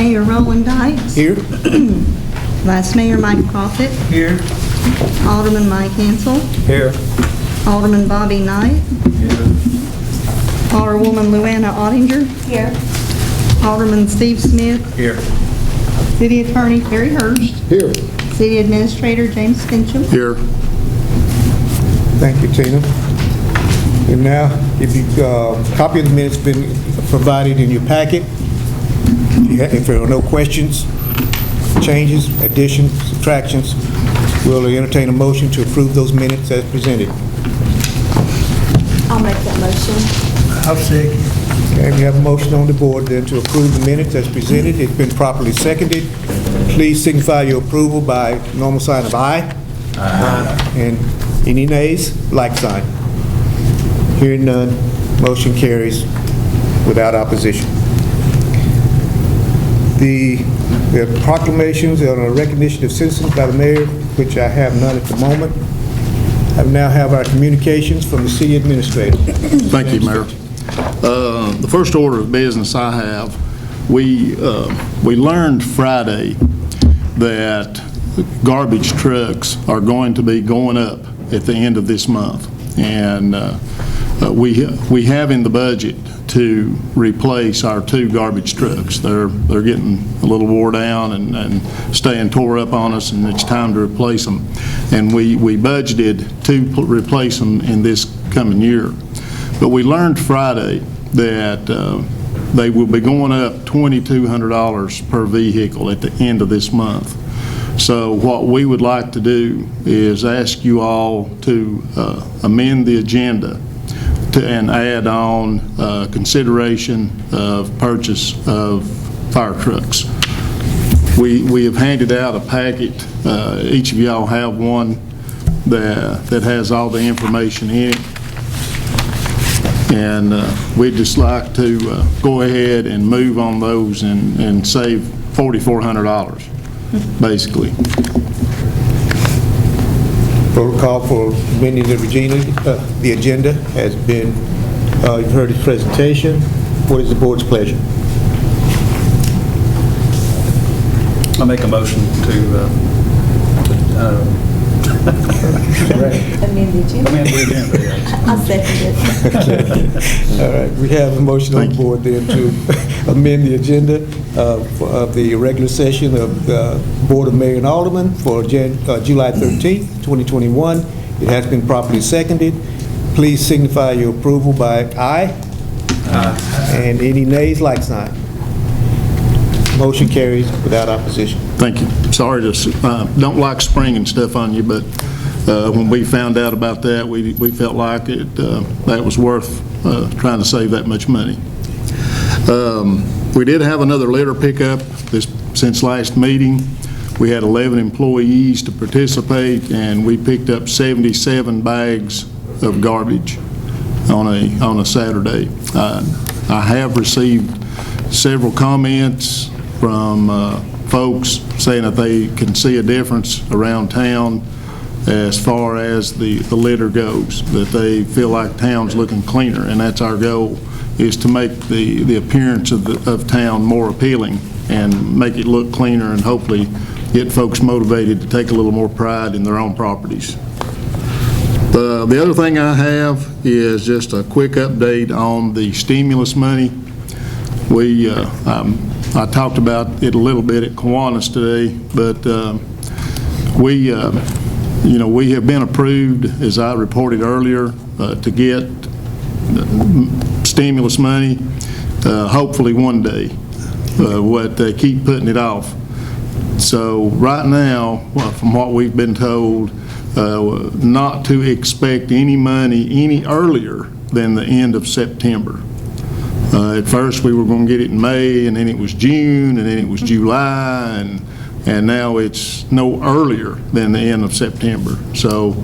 Mayor Roland Dykes. Here. Vice Mayor Mike Profit. Here. Alderman Mike Hansel. Here. Alderman Bobby Knight. Here. Alderwoman Luana Ottinger. Here. Alderman Steve Smith. Here. City Attorney Terry Hurst. Here. City Administrator James Fincham. Here. Thank you, Tina. And now, if you, copy of the minutes been provided in your packet. If there are no questions, changes, additions, subtractions, we'll entertain a motion to approve those minutes as presented. I'll make that motion. I'll second. Okay, we have a motion on the board then to approve the minutes as presented. It's been properly seconded. Please signify your approval by normal sign of aye. Aye. And any nays, like sign. Hearing none, motion carries without opposition. The proclamations on a recognition of citizens by the mayor, which I have none at the moment. I now have our communications from the city administrator. Thank you, Mayor. The first order of business I have, we learned Friday that garbage trucks are going to be going up at the end of this month, and we have in the budget to replace our 2 garbage trucks. They're getting a little wore down and staying tore up on us, and it's time to replace them. And we budgeted to replace them in this coming year. But we learned Friday that they will be going up $2,200 per vehicle at the end of this month. So what we would like to do is ask you all to amend the agenda and add on consideration of purchase of fire trucks. We have handed out a packet. Each of y'all have one that has all the information in it. And we'd just like to go ahead and move on those and save $4,400, basically. Protocol for amending the agenda has been, you've heard his presentation. What is the board's pleasure? I make a motion to Amend the agenda. amend the agenda. Yes. I'll second it. All right, we have a motion on the board then to amend the agenda of the regular session of the Board of Mayor and Aldermen for July 13th, 2021. It has been properly seconded. Please signify your approval by aye. Aye. And any nays, like sign. Motion carries without opposition. Thank you. Sorry to, don't like springing stuff on you, but when we found out about that, we felt like that was worth trying to save that much money. We did have another litter pickup since last meeting. We had 11 employees to participate, and we picked up 77 bags of garbage on a Saturday. I have received several comments from folks saying that they can see a difference around town as far as the litter goes, that they feel like town's looking cleaner, and that's our goal, is to make the appearance of town more appealing and make it look cleaner and hopefully get folks motivated to take a little more pride in their own properties. The other thing I have is just a quick update on the stimulus money. I talked about it a little bit at Kiwanis today, but we have been approved, as I reported earlier, to get stimulus money, hopefully one day. What they keep putting it off. So right now, from what we've been told, not to expect any money any earlier than the end of September. At first we were going to get it in May, and then it was June, and then it was July, and now it's no earlier than the end of September. So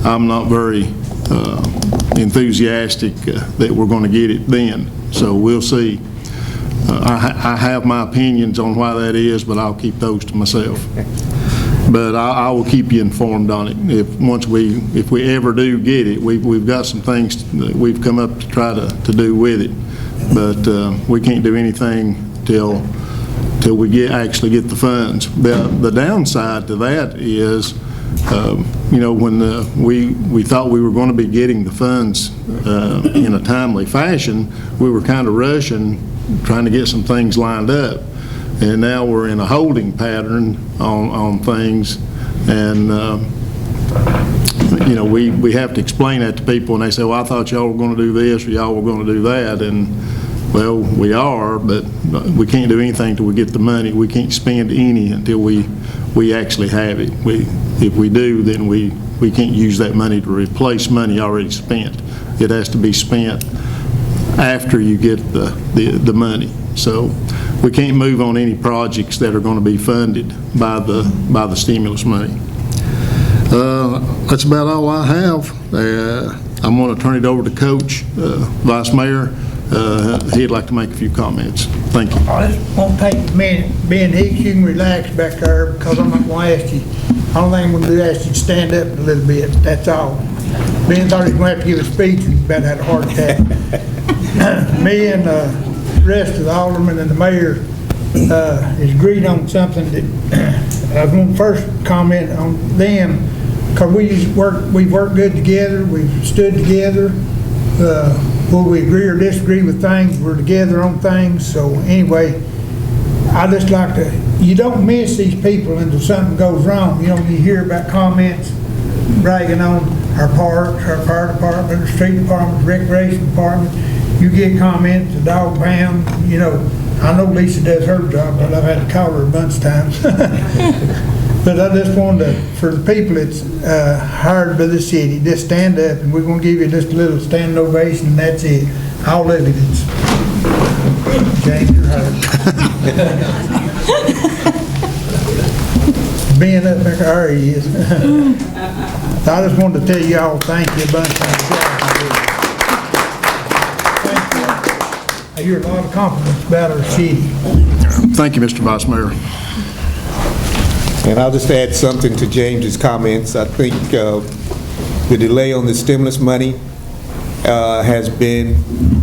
I'm not very enthusiastic that we're going to get it then. So we'll see. I have my opinions on why that is, but I'll keep those to myself. But I will keep you informed on it. If we ever do get it, we've got some things that we've come up to try to do with it. But we can't do anything till till we actually get the funds. The downside to that is, when we thought we were going to be getting the funds in a timely fashion, we were kind of rushing, trying to get some things lined up. And now we're in a holding pattern on things, and we have to explain that to people, and they say, well, I thought y'all were going to do this or y'all were going to do that, and well, we are, but we can't do anything till we get the money. We can't spend any until we actually have it. If we do, then we can't use that money to replace money already spent. It has to be spent after you get the money. So we can't move on any projects that are going to be funded by the stimulus money. That's about all I have. I'm going to turn it over to Coach, Vice Mayor. He'd like to make a few comments. Thank you. I just won't take a minute. Ben Hicks, you can relax back there because I'm not going to ask you. The only thing I'm going to do is ask you to stand up a little bit. That's all. Ben thought he was going to have to give a speech and he about had a heart attack. Me and the rest of the aldermen and the mayor has agreed on something that I was going to first comment on them, because we've worked good together, we've stood together, whether we agree or disagree with things, we're together on things. So anyway, I just like to, you don't miss these people until something goes wrong. You hear about comments bragging on our parks, our fire department, our street department, recreation department. You get comments, the dog pound, I know Lisa does her job, but I've had to call her a bunch of times. But I just wanted to, for the people that's hired by the city, just stand up, and we're going to give you just a little standing ovation, and that's it. All evidence. James, you're hired. Being up there, he is. I just wanted to tell you all thank you a bunch of times. I hear a lot of compliments about our city. Thank you, Mr. Vice Mayor. And I'll just add something to James's comments. I think the delay on the stimulus money has been,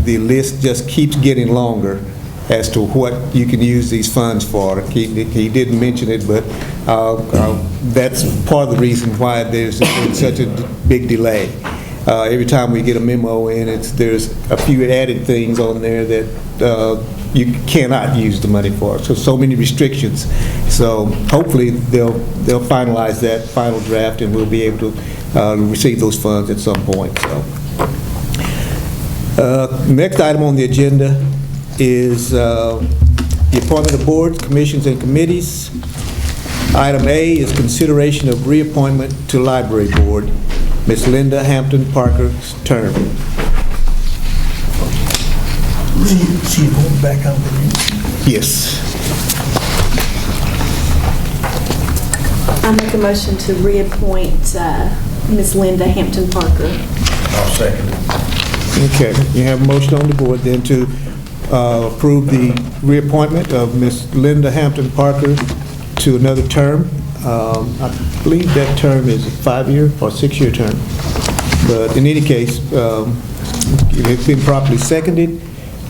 the list just keeps getting longer as to what you can use these funds for. He didn't mention it, but that's part of the reason why there's been such a big delay. Every time we get a memo in, there's a few added things on there that you cannot use the money for. So many restrictions. So hopefully they'll finalize that final draft, and we'll be able to receive those funds at some point. So next item on the agenda is the appointment of boards, commissions, and committees. Item A is consideration of reappointment to Library Board. Ms. Linda Hampton Parker's term. She's going back on the Yes. I make a motion to reappoint Ms. Linda Hampton Parker. I'll second it. Okay, you have a motion on the board then to approve the reappointment of Ms. Linda Hampton Parker to another term. I believe that term is a 5-year or 6-year term. But in any case, it has been properly seconded.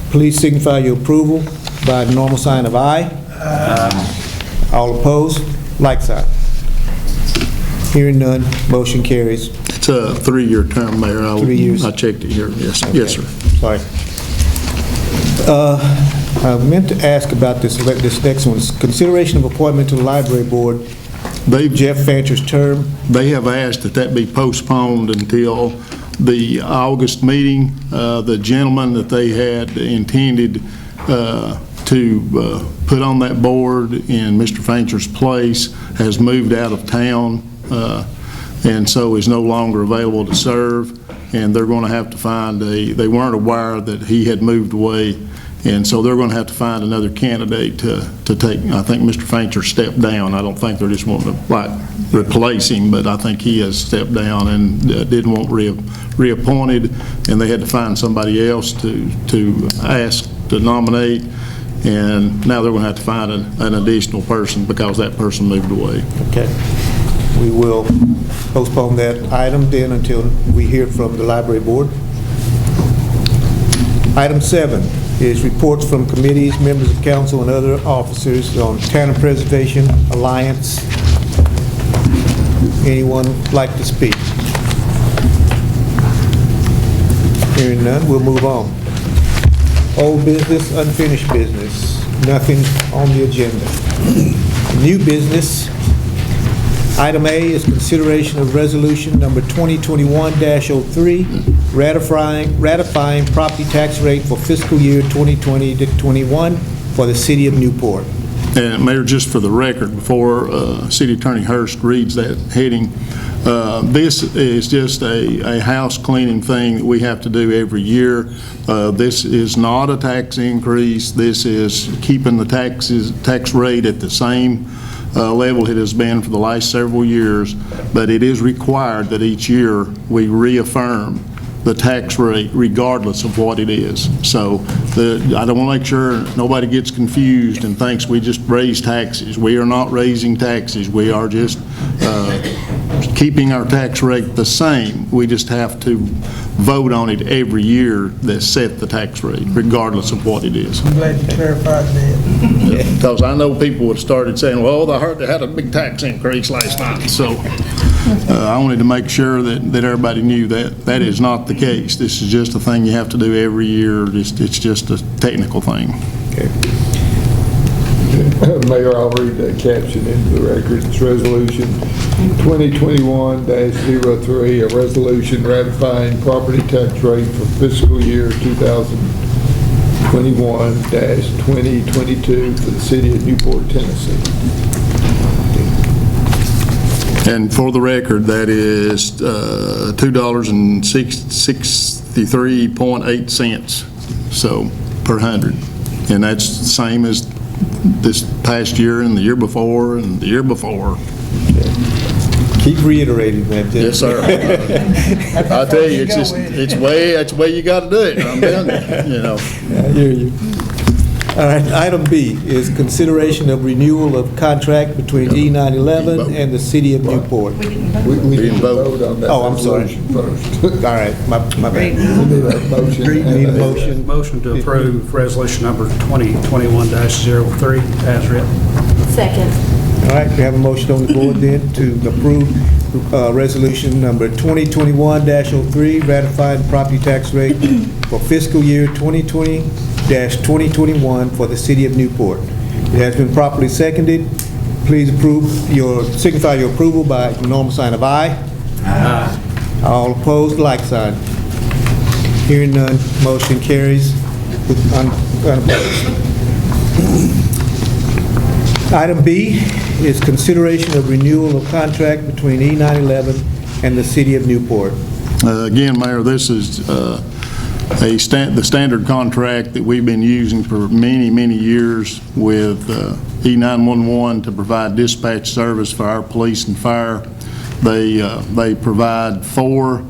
Please signify your approval by the normal sign of aye. Aye. All opposed, like sign. Hearing none, motion carries. It's a 3-year term, Mayor. 3 years. I checked it here. Yes, Okay. Yes, sir. Sorry. I meant to ask about this next one. Consideration of appointment to the Library Board. Jeff Fancher's term. They have asked that be postponed until the August meeting. The gentleman that they had intended to put on that board in Mr. Fancher's place has moved out of town, and so is no longer available to serve, and they're going to have to find they weren't aware that he had moved away, and so they're going to have to find another candidate to take. I think Mr. Fancher stepped down. I don't think they're just wanting to replace him, but I think he has stepped down and didn't want reappointed, and they had to find somebody else to ask to nominate, and now they're going to have to find an additional person because that person moved away. Okay. We will postpone that item then until we hear from the Library Board. Item 7, is reports from committees, members of council, and other officers on Tanner Preservation Alliance. Anyone like to speak? Hearing none, we'll move on. Old business, unfinished business, nothing on the agenda. New business, item A is consideration of resolution number 2021-03, ratifying property tax rate for fiscal year 2020 to 21 for the city of Newport. And Mayor, just for the record, before City Attorney Hurst reads that heading, this is just a house cleaning thing that we have to do every year. This is not a tax increase. This is keeping the tax rate at the same level it has been for the last several years, but it is required that each year we reaffirm the tax rate regardless of what it is. So I don't want to make sure nobody gets confused and thinks we just raise taxes. We are not raising taxes. We are just keeping our tax rate the same. We just have to vote on it every year that set the tax rate, regardless of what it is. I'm glad you clarified that. Because I know people have started saying, well, I heard they had a big tax increase last night. So I wanted to make sure that everybody knew that that is not the case. This is just a thing you have to do every year. It's just a technical thing. Okay. Mayor, I'll read the caption into the record. It's Resolution 2021-03, a resolution ratifying property tax rate for fiscal year 2021-2022 for the city of Newport, Tennessee. And for the record, that is $2.63.8 so per 100, and that's the same as this past year and the year before and the year before. Keep reiterating that. Yes, sir. I tell you, that's the way you got to do it. I'm telling you, you know. I hear you. All right, item B is consideration of renewal of contract between E911 and the city of Newport. We didn't vote on that. Oh, I'm sorry. resolution first. All right, my bad. We need a motion. Need a motion. Motion to approve resolution number 2021-03 as written. Second. All right, we have a motion on the board then to approve resolution number 2021-03, ratifying property tax rate for fiscal year 2020-2021 for the city of Newport. It has been properly seconded. Please signify your approval by normal sign of aye. Aye. All opposed, like sign. Hearing none, motion carries unopposed. Item B is consideration of renewal of contract between E911 and the city of Newport. Again, Mayor, this is the standard contract that we've been using for many, many years with E911 to provide dispatch service for our police and fire. They provide 4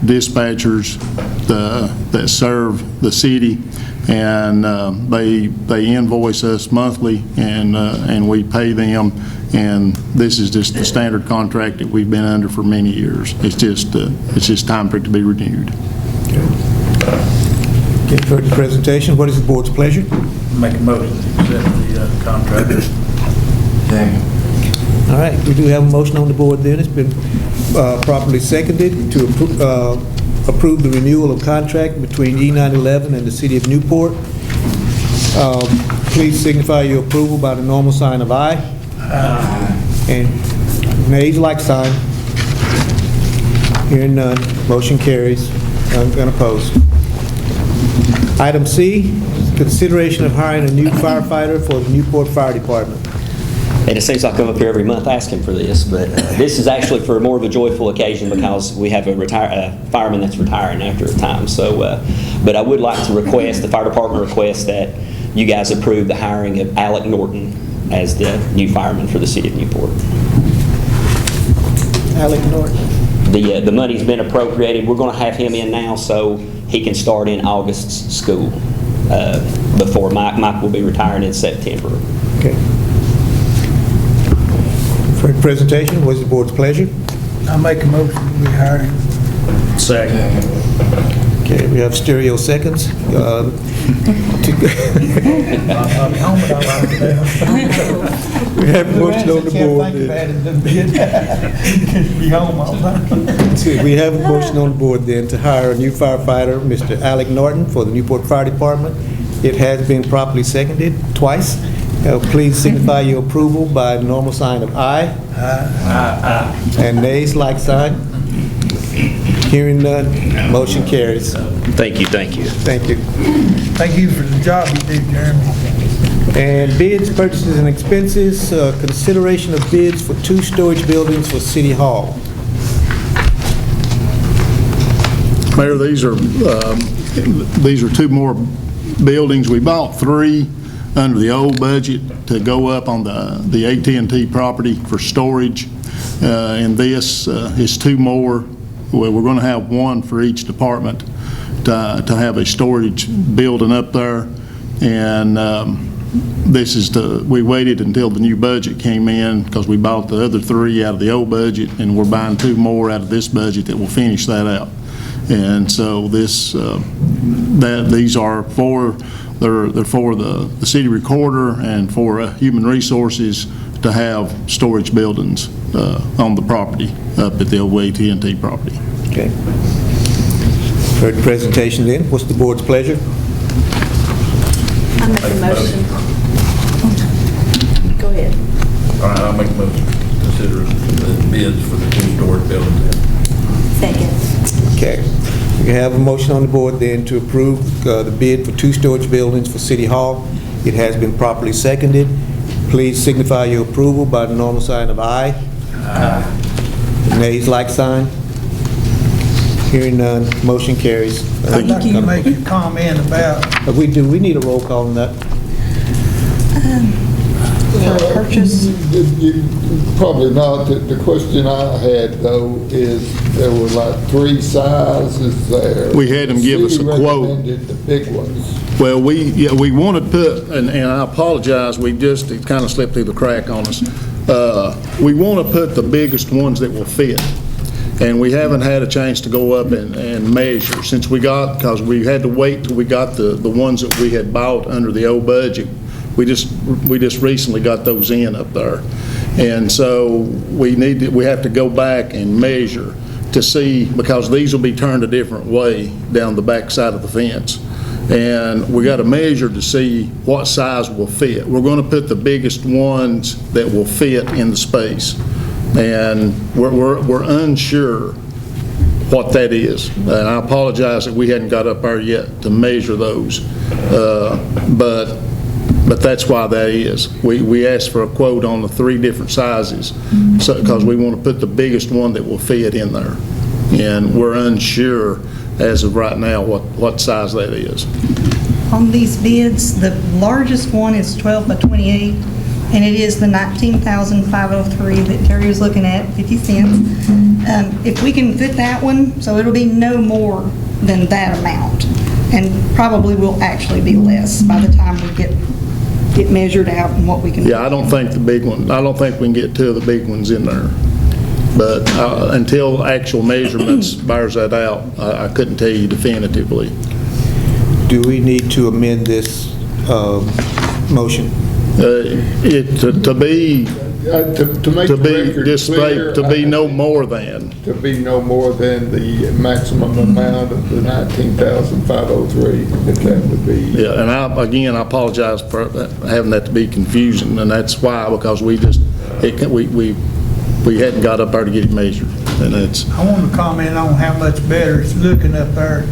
dispatchers that serve the city, and they invoice us monthly, and we pay them. And this is just the standard contract that we've been under for many years. It's just time for it to be renewed. Okay, further presentation. What is the board's pleasure? Make a motion to accept the contract. All right, we do have a motion on the board then. It's been properly seconded to approve the renewal of contract between E911 and the city of Newport. Please signify your approval by the normal sign of aye. Aye. And nays, like sign. Hearing none, motion carries. Unopposed. Item C, consideration of hiring a new firefighter for the Newport Fire Department. And it seems like I come up here every month asking for this, but this is actually for more of a joyful occasion because we have a fireman that's retiring after a time. So, but I would like to request, the fire department requests that you guys approve the hiring of Alec Norton as the new fireman for the city of Newport. Alec Norton. The money's been appropriated. We're going to have him in now so he can start in August's school before Mike. Mike will be retiring in September. Okay. For presentation, what is the board's pleasure? I make a motion we hire him. Second. Okay, Okay, we have stereo seconds. I'll be home at all right. We have a motion on the board. Think about it, done bit. Be home all the time. We have a motion on the board then to hire a new firefighter, Mr. Alec Norton, for the Newport Fire Department. It has been properly seconded twice. Please signify your approval by the normal sign of aye. Aye. And nays, like sign. Hearing none, motion carries. Thank you, thank you. Thank you. Thank you for the job you do, Jeremy. And bids, purchases, and expenses, consideration of bids for 2 storage buildings for City Hall. Mayor, these are 2 more buildings. We bought 3 under the old budget to go up on the AT&T property for storage. And this is 2 more. Well, we're going to have 1 for each department to have a storage building up there. And this is we waited until the new budget came in because we bought the other 3 out of the old budget, and we're buying 2 more out of this budget that will finish that out. And so these are they're for the city recorder and for human resources to have storage buildings on the property up at the old AT&T property. Okay. Heard the presentation then. What's the board's pleasure? I make a motion. Go ahead. All right, I'll make a motion to consider the bids for the 2 storage buildings. Second. Okay. We have a motion on the board then to approve the bid for 2 storage buildings for City Hall. It has been properly seconded. Please signify your approval by the normal sign of aye. Aye. Nays, like sign. Hearing none, motion carries. I'd like to make a comment about, We need a roll call on that. Purchase. Probably not. The question I had, though, is there were like 3 sizes there. We had them give us a quote. City recommended the big ones. Well, we want to put, and I apologize, it kind of slipped through the crack on us. We want to put the biggest ones that will fit. And we haven't had a chance to go up and measure since because we had to wait till we got the ones that we had bought under the old budget. We just recently got those in up there. And so we have to go back and measure to see, because these will be turned a different way down the back side of the fence. And we got to measure to see what size will fit. We're going to put the biggest ones that will fit in the space. And we're unsure what that is. And I apologize that we hadn't got up there yet to measure those. But that's why that is. We asked for a quote on the 3 different sizes because we want to put the biggest one that will fit in there. And we're unsure as of right now what size that is. On these bids, the largest one is 12 by 28, and it is the $19,503 that Terry was looking at, 50 cents. If we can fit that one, so it'll be no more than that amount, and probably will actually be less by the time we get measured out and what we can do. Yeah, I don't think we can get 2 of the big ones in there. But until actual measurements bears that out, I couldn't tell you definitively. Do we need to amend this motion? To make the record clear, to be no more than. To be no more than the maximum amount of the $19,503, if that would be. Yeah, and I apologize for having that to be confusing, and that's why, because we hadn't got up there to get it measured, and it's. I want to comment on how much better it's looking up there.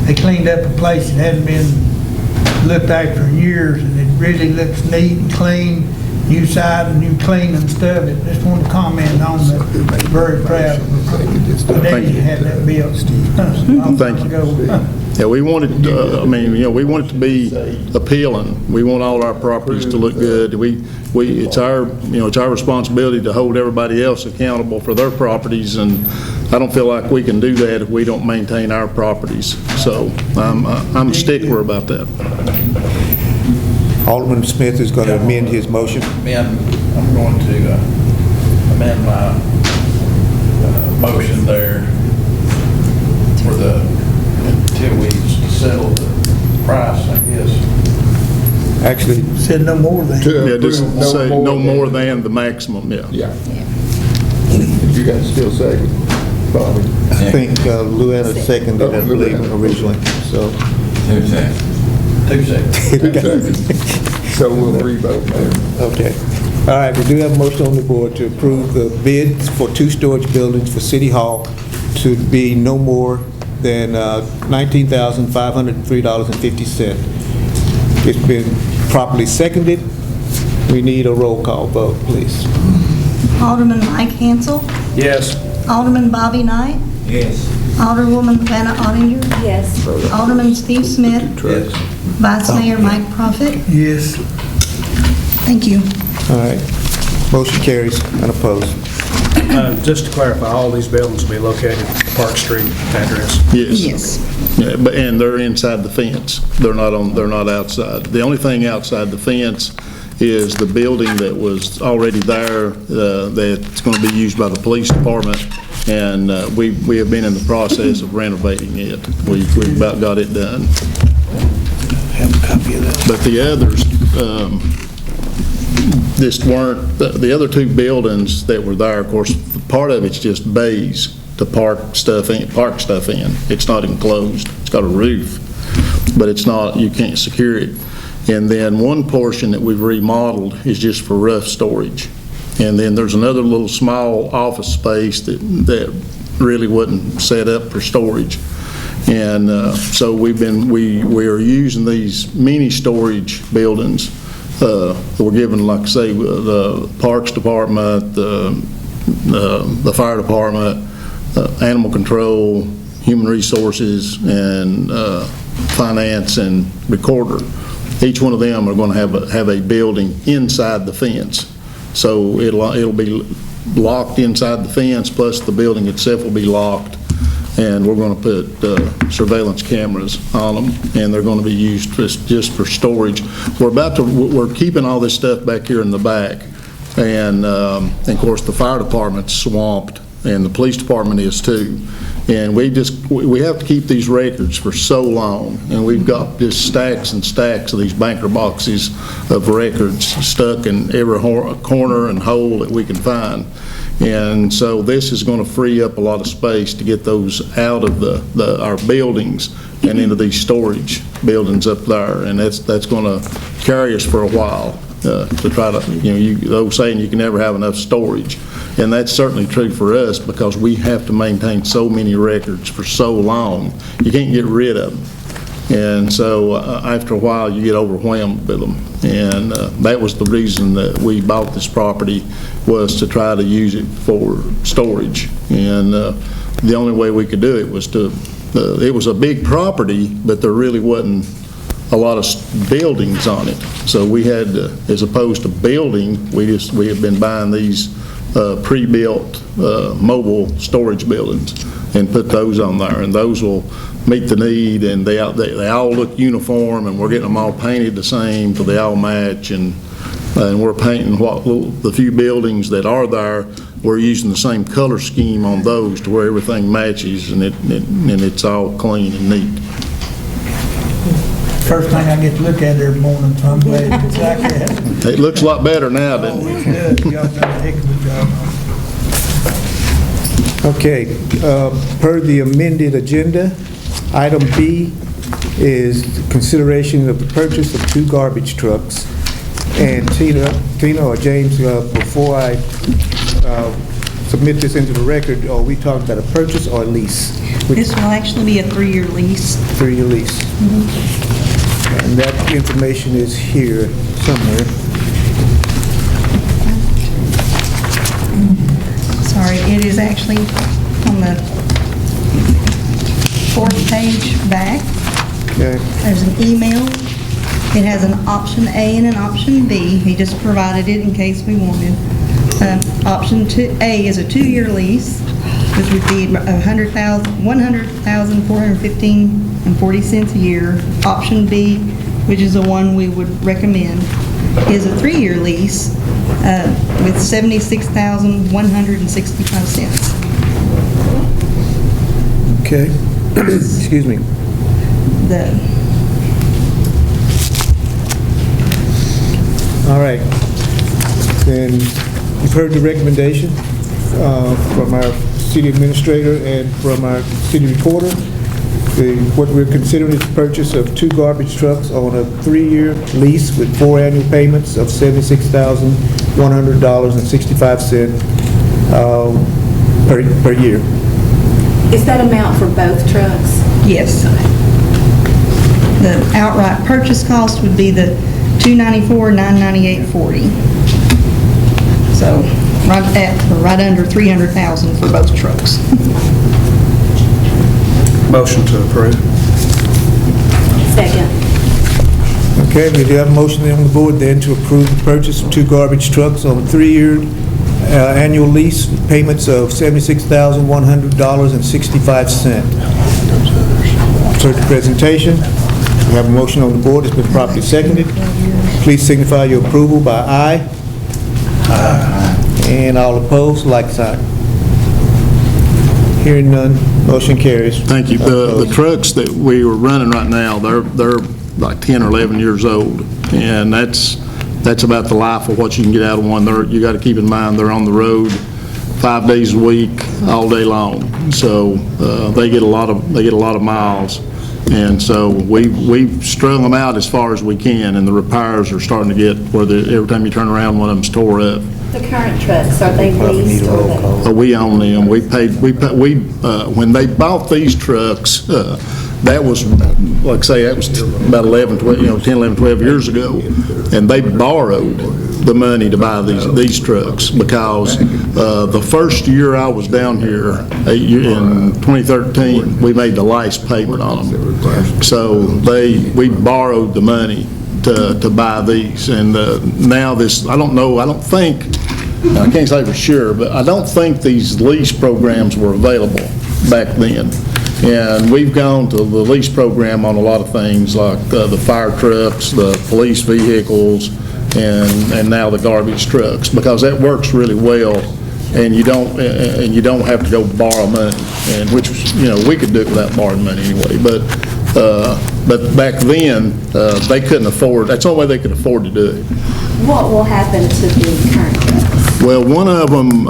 They cleaned up a place that hadn't been looked after in years, and it really looks neat and clean. New side, new clean and stuff. I just want to comment on that. Very proud of the day you had that built. Thank you. Yeah, we want it. We want it to be appealing. We want all our properties to look good. It's our responsibility to hold everybody else accountable for their properties, and I don't feel like we can do that if we don't maintain our properties. So I'm a stickler about that. Alderman Smith is going to amend his motion. I'm going to amend my motion there until we Actually, Said no more than. Yeah, just say no more than the maximum, yeah. Yeah. You got to still second, Bobby. I think Luanna seconded, I believe, originally, so. 2 seconds. 2 seconds. So we'll re-vote, Mayor. Okay. All right, we do have a motion on the board to approve the bids for 2 storage buildings for City Hall to be no more than $19,503.50. It's been properly seconded. We need a roll call vote, please. Alderman Mike Hansel, Yes. Alderman Bobby Knight, Yes. Alderwoman Vanna Ottinger, Yes. Alderman Steve Smith, Yes. Vice Mayor Mike Profit. Yes. Thank you. All right. Motion carries unopposed. Just to clarify, all these buildings will be located at Park Street address. Yes. Yeah, but, and they're inside the fence. They're not outside. The only thing outside the fence is the building that was already there, that's going to be used by the police department, and we have been in the process of renovating it. We've about got it done. Have a copy of that. But the others, just weren't, the other 2 buildings that were there, of course, part of it's just bays to park stuff in. It's not enclosed. It's got a roof, but it's not, you can't secure it. And then one portion that we've remodeled is just for rough storage. And then there's another little small office space that really wasn't set up for storage. And so we are using these mini storage buildings. We're given, like I say, the Parks Department, the Fire Department, Animal Control, Human Resources, and Finance and Recorder. Each one of them are going to have a building inside the fence. So it'll be locked inside the fence, plus the building itself will be locked. And we're going to put surveillance cameras on them, and they're going to be used just for storage. We're keeping all this stuff back here in the back, and of course the fire department's swamped, and the police department is too. And we have to keep these records for so long, and we've got just stacks and stacks of these banker boxes of records stuck in every corner and hole that we can find. And so this is going to free up a lot of space to get those out of our buildings and into these storage buildings up there, and that's going to carry us for a while to try to, the old saying, you can never have enough storage. And that's certainly true for us because we have to maintain so many records for so long. You can't get rid of them. And so after a while, you get overwhelmed with them. And that was the reason that we bought this property, was to try to use it for storage. And the only way we could do it was it was a big property, but there really wasn't a lot of buildings on it. So we had to, as opposed to building, we have been buying these pre-built mobile storage buildings and put those on there, and those will meet the need, and they all look uniform, and we're getting them all painted the same so they all match, and we're painting the few buildings that are there, we're using the same color scheme on those to where everything matches, and it's all clean and neat. First thing I get to look at every morning, so I'm glad it's like that. It looks a lot better now, doesn't it? Oh, it does. Y'all done a heck of a job. Okay, per the amended agenda, item B is consideration of the purchase of 2 garbage trucks. And Tina or James, before I submit this into the record, are we talking about a purchase or a lease? This will actually be a 3-year lease. 3-year lease. And that information is here somewhere. Sorry, it is actually on the 4th page back. Okay. There's an email. It has an option A and an option B. He just provided it in case we wanted. Option A is a 2-year lease, which would be $100,415.40 a year. Option B, which is the one we would recommend, is a 3-year lease with $76,165. Okay. Excuse me. All right. Then you've heard the recommendation from our city administrator and from our city recorder. What we're considering is the purchase of 2 garbage trucks on a 3-year lease with 4 annual payments of $76,100.65 per year. Is that amount for both trucks? Yes. The outright purchase cost would be the $294,998.40. So right under $300,000 for both trucks. Motion to approve. Second. Okay, we do have a motion on the board then to approve the purchase of 2 garbage trucks on a 3-year annual lease with payments of $76,100.65. Heard the presentation. We have a motion on the board. It's been properly seconded. Please signify your approval by aye. Aye. And all opposed, like sign. Hearing none, motion carries. Thank you. The trucks that we are running right now, they're like 10 or 11 years old, and that's about the life of what you can get out of one. You got to keep in mind they're on the road 5 days a week, all day long. So they get a lot of miles, and so we've strung them out as far as we can, and the repairs are starting to get where every time you turn around, one of them's tore up. The current trucks, are they leased or they? We own them. When they bought these trucks, that was, like I say, that was about 10, 11, 12 years ago, and they borrowed the money to buy these trucks because the first year I was down here, in 2013, we made the last payment on them. So we borrowed the money to buy these, and now this, I can't say for sure, but I don't think these lease programs were available back then. And we've gone to the lease program on a lot of things like the fire trucks, the police vehicles, and now the garbage trucks, because that works really well, and you don't have to go borrow money, and which we could do it without borrowing money anyway. But back then they couldn't afford. That's the only way they could afford to do it. What will happen to the current trucks? Well, one of them,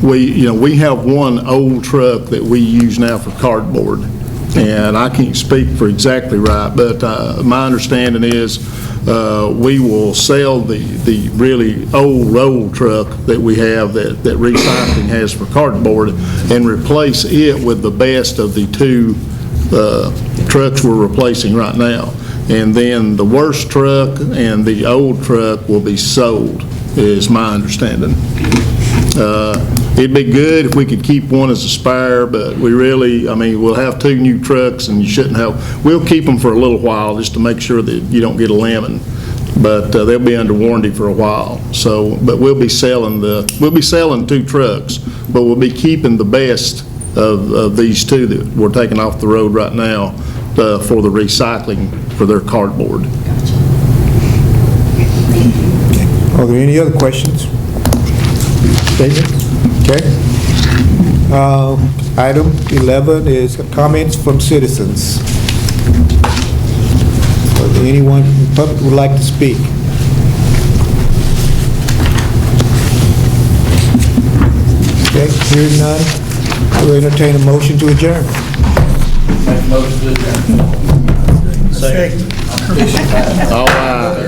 we have one old truck that we use now for cardboard, and I can't speak for exactly right, but my understanding is we will sell the really old truck that we have that recycling has for cardboard and replace it with the best of the 2 trucks we're replacing right now. And then the worst truck and the old truck will be sold, is my understanding. It'd be good if we could keep one as a spare, but we'll have 2 new trucks, and we'll keep them for a little while just to make sure that you don't get a lemon. But they'll be under warranty for a while. So, but we'll be selling 2 trucks, but we'll be keeping the best of these 2 that we're taking off the road right now for the recycling for their cardboard. Are there any other questions? Statements? Okay. Item 11 is comments from citizens. Is there anyone in the public who would like to speak? Okay, hearing none, we'll entertain a motion to adjourn. Make a motion to adjourn. Second. All right.